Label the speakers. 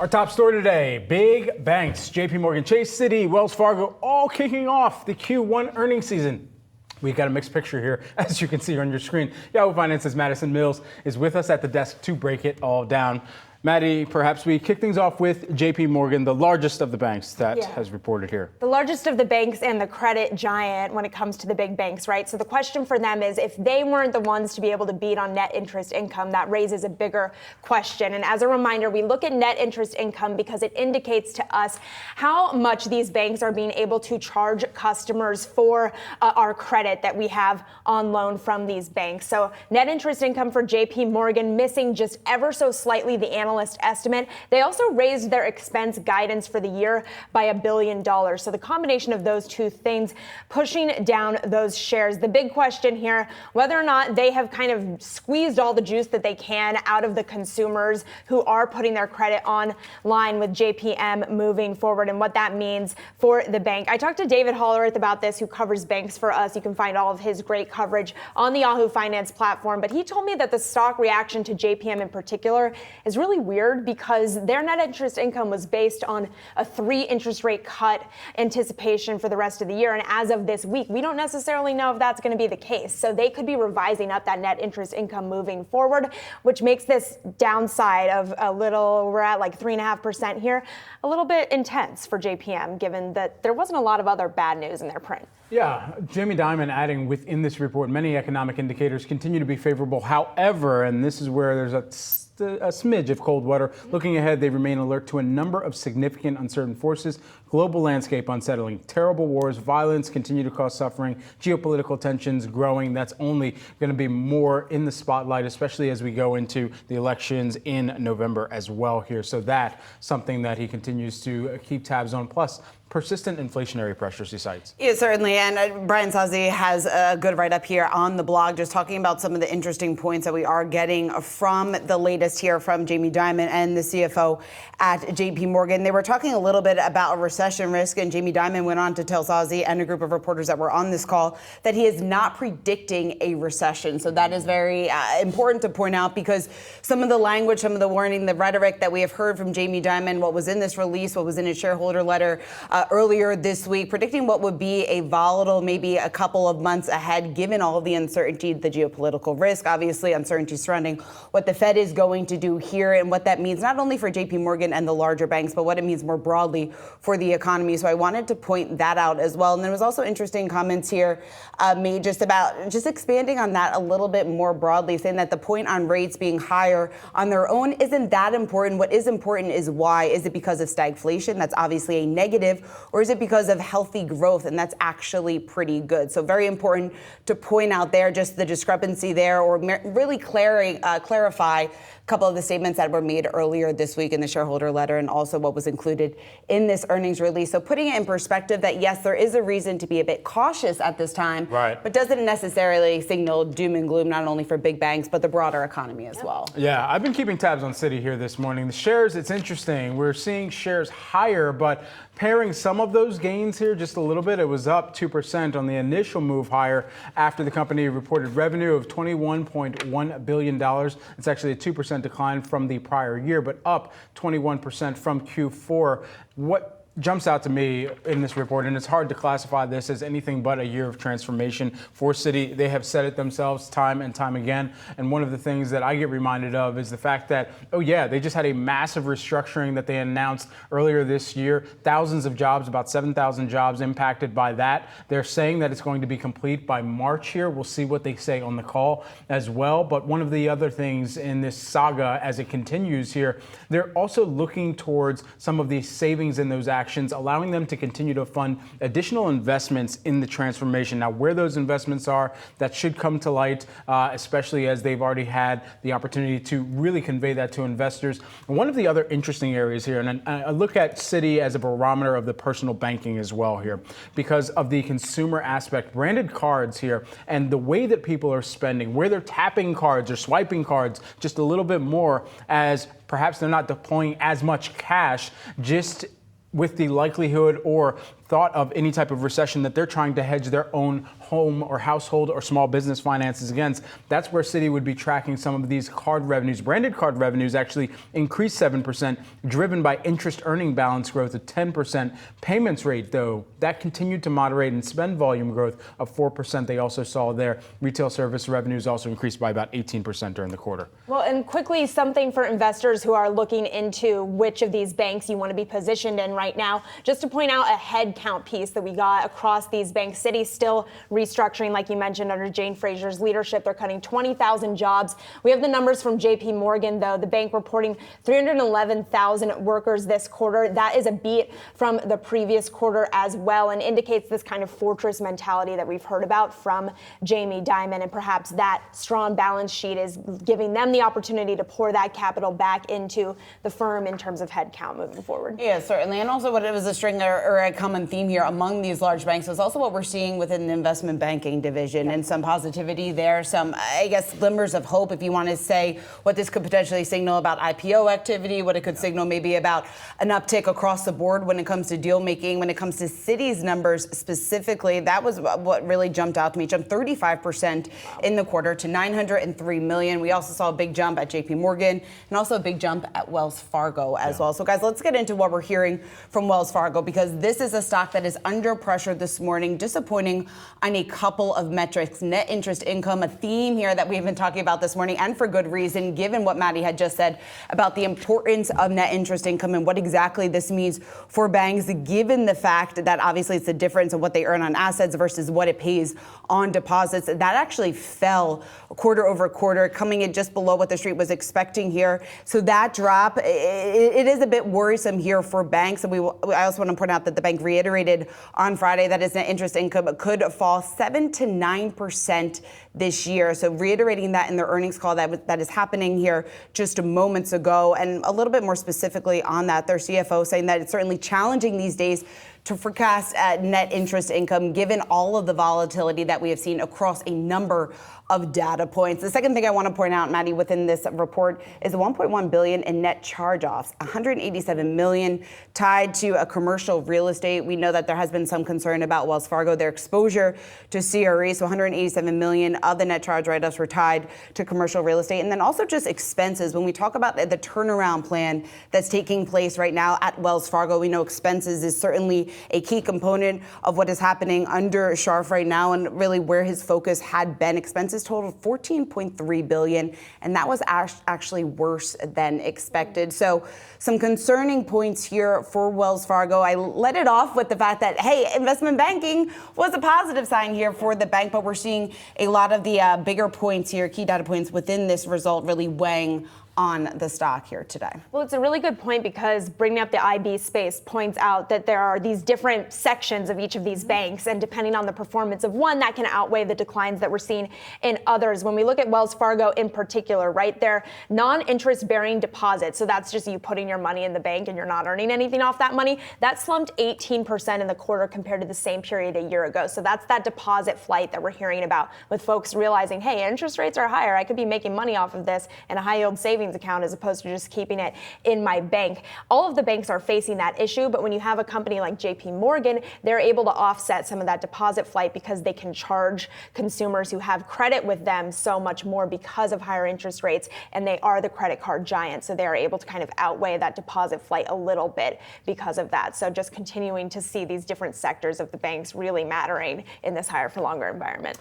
Speaker 1: Our top story today, big banks, JPMorgan Chase, Citi, Wells Fargo, all kicking off the Q1 earnings season. We've got a mixed picture here, as you can see on your screen. Yahoo Finance's Madison Mills is with us at the desk to break it all down. Maddie, perhaps we kick things off with JPMorgan, the largest of the banks that has reported here.
Speaker 2: The largest of the banks and the credit giant when it comes to the big banks, right? So the question for them is, if they weren't the ones to be able to beat on net interest income, that raises a bigger question. And as a reminder, we look at net interest income because it indicates to us how much these banks are being able to charge customers for our credit that we have on loan from these banks. So net interest income for JPMorgan missing just ever so slightly the analyst estimate. They also raised their expense guidance for the year by $1 billion. So the combination of those two things pushing down those shares. The big question here, whether or not they have kind of squeezed all the juice that they can out of the consumers who are putting their credit online with JPM moving forward and what that means for the bank. I talked to David Hollerith about this, who covers banks for us. You can find all of his great coverage on the Yahoo Finance platform. But he told me that the stock reaction to JPM in particular is really weird because their net interest income was based on a 3 interest rate cut anticipation for the rest of the year. And as of this week, we don't necessarily know if that's going to be the case. So they could be revising up that net interest income moving forward, which makes this downside of we're at like 3.5% here, a little bit intense for JPM, given that there wasn't a lot of other bad news in their print.
Speaker 1: Yeah, Jamie Dimon adding within this report, many economic indicators continue to be favorable. However, and this is where there's a smidge of cold water. Looking ahead, they remain alert to a number of significant uncertain forces. Global landscape unsettling. Terrible wars, violence continue to cause suffering. Geopolitical tensions growing. That's only going to be more in the spotlight, especially as we go into the elections in November as well here. So that's something that he continues to keep tabs on. Plus, persistent inflationary pressures, he cites.
Speaker 3: Yeah, certainly. And Brian Sozzi has a good write-up here on the blog, just talking about some of the interesting points that we are getting from the latest here from Jamie Dimon and the CFO at JPMorgan. They were talking a little bit about a recession risk, and Jamie Dimon went on to tell Sozzi and a group of reporters that were on this call that he is not predicting a recession. So that is very important to point out, because some of the language, some of the warning, the rhetoric that we have heard from Jamie Dimon, what was in this release, what was in his shareholder letter, earlier this week, predicting what would be a volatile, maybe a couple of months ahead, given all of the uncertainty, the geopolitical risk, obviously uncertainty surrounding what the Fed is going to do here and what that means not only for JPMorgan and the larger banks, but what it means more broadly for the economy. So I wanted to point that out as well. And there was also interesting comments here made just expanding on that a little bit more broadly, saying that the point on rates being higher on their own isn't that important. What is important is why. Is it because of stagflation? That's obviously a negative. Or is it because of healthy growth? And that's actually pretty good. So very important to point out there just the discrepancy there, or really clarify a couple of the statements that were made earlier this week in the shareholder letter, and also what was included in this earnings release. So putting it in perspective that, yes, there is a reason to be a bit cautious at this time,
Speaker 1: right,
Speaker 3: but doesn't necessarily signal doom and gloom, not only for big banks, but the broader economy as well.
Speaker 1: Yeah, I've been keeping tabs on Citi here this morning. The shares, it's interesting. We're seeing shares higher, but pairing some of those gains here just a little bit, it was up 2% on the initial move higher after the company reported revenue of $21.1 billion. It's actually a 2% decline from the prior year, but up 21% from Q4. What jumps out to me in this report, and it's hard to classify this as anything but a year of transformation for Citi. They have said it themselves time and time again. And one of the things that I get reminded of is the fact that, they just had a massive restructuring that they announced earlier this year. Thousands of jobs, about 7,000 jobs impacted by that. They're saying that it's going to be complete by March here. We'll see what they say on the call as well. But one of the other things in this saga as it continues here, they're also looking towards some of these savings in those actions, allowing them to continue to fund additional investments in the transformation. Now, where those investments are, that should come to light, especially as they've already had the opportunity to really convey that to investors. And one of the other interesting areas here, and I look at Citi as a barometer of the personal banking as well here, because of the consumer aspect, branded cards here, and the way that people are spending, where they're tapping cards or swiping cards just a little bit more, as perhaps they're not deploying as much cash, just with the likelihood or thought of any type of recession that they're trying to hedge their own home or household or small business finances against. That's where Citi would be tracking some of these card revenues. Branded card revenues actually increased 7%, driven by interest earning balance growth of 10%. Payments rate, though, that continued to moderate, and spend volume growth of 4% they also saw there. Retail service revenues also increased by about 18% during the quarter.
Speaker 2: Well, and quickly, something for investors who are looking into which of these banks you want to be positioned in right now. Just to point out a headcount piece that we got across these banks. Citi's still restructuring, like you mentioned, under Jane Fraser's leadership. They're cutting 20,000 jobs. We have the numbers from JPMorgan, though. The bank reporting 311,000 workers this quarter. That is a beat from the previous quarter as well, and indicates this kind of fortress mentality that we've heard about from Jamie Dimon. And perhaps that strong balance sheet is giving them the opportunity to pour that capital back into the firm in terms of headcount moving forward.
Speaker 3: Yeah, certainly. And also what it was a string or a common theme here among these large banks is also what we're seeing within the investment banking division, and some positivity there, some, I guess, glimmers of hope, if you want to say what this could potentially signal about IPO activity, what it could signal maybe about an uptick across the board when it comes to deal making. When it comes to Citi's numbers specifically, that was what really jumped out to me. Jumped 35% in the quarter to $903 million. We also saw a big jump at JPMorgan and also a big jump at Wells Fargo as well. So guys, let's get into what we're hearing from Wells Fargo, because this is a stock that is under pressure this morning, disappointing on a couple of metrics. Net interest income, a theme here that we've been talking about this morning, and for good reason, given what Maddie had just said about the importance of net interest income and what exactly this means for banks, given the fact that obviously it's the difference of what they earn on assets versus what it pays on deposits. That actually fell quarter over quarter, coming in just below what the street was expecting here. So that drop, it is a bit worrisome here for banks. And I also want to point out that the bank reiterated on Friday that its net interest income could fall 7 to 9% this year. So reiterating that in their earnings call that is happening here just moments ago. And a little bit more specifically on that, their CFO saying that it's certainly challenging these days to forecast net interest income, given all of the volatility that we have seen across a number of data points. The second thing I want to point out, Maddie, within this report is $1.1 billion in net charge-offs, $187 million tied to a commercial real estate. We know that there has been some concern about Wells Fargo, their exposure to CRE. So $187 million of the net charge write-offs were tied to commercial real estate. And then also just expenses. When we talk about the turnaround plan that's taking place right now at Wells Fargo, we know expenses is certainly a key component of what is happening under Scharf right now, and really where his focus had been. Expenses totaled $14.3 billion, and that was actually worse than expected. So some concerning points here for Wells Fargo. I let it off with the fact that, hey, investment banking was a positive sign here for the bank, but we're seeing a lot of the bigger points here, key data points within this result really weighing on the stock here today.
Speaker 2: Well, it's a really good point, because bringing up the IB space points out that there are these different sections of each of these banks, and depending on the performance of one, that can outweigh the declines that we're seeing in others. When we look at Wells Fargo in particular, right, their non-interest bearing deposits, so that's just you putting your money in the bank and you're not earning anything off that money, that slumped 18% in the quarter compared to the same period a year ago. So that's that deposit flight that we're hearing about, with folks realizing, hey, interest rates are higher, I could be making money off of this in a high yield savings account as opposed to just keeping it in my bank. All of the banks are facing that issue, but when you have a company like JPMorgan, they're able to offset some of that deposit flight because they can charge consumers who have credit with them so much more because of higher interest rates, and they are the credit card giant, so they are able to kind of outweigh that deposit flight a little bit because of that. So just continuing to see these different sectors of the banks really mattering in this higher for longer environment.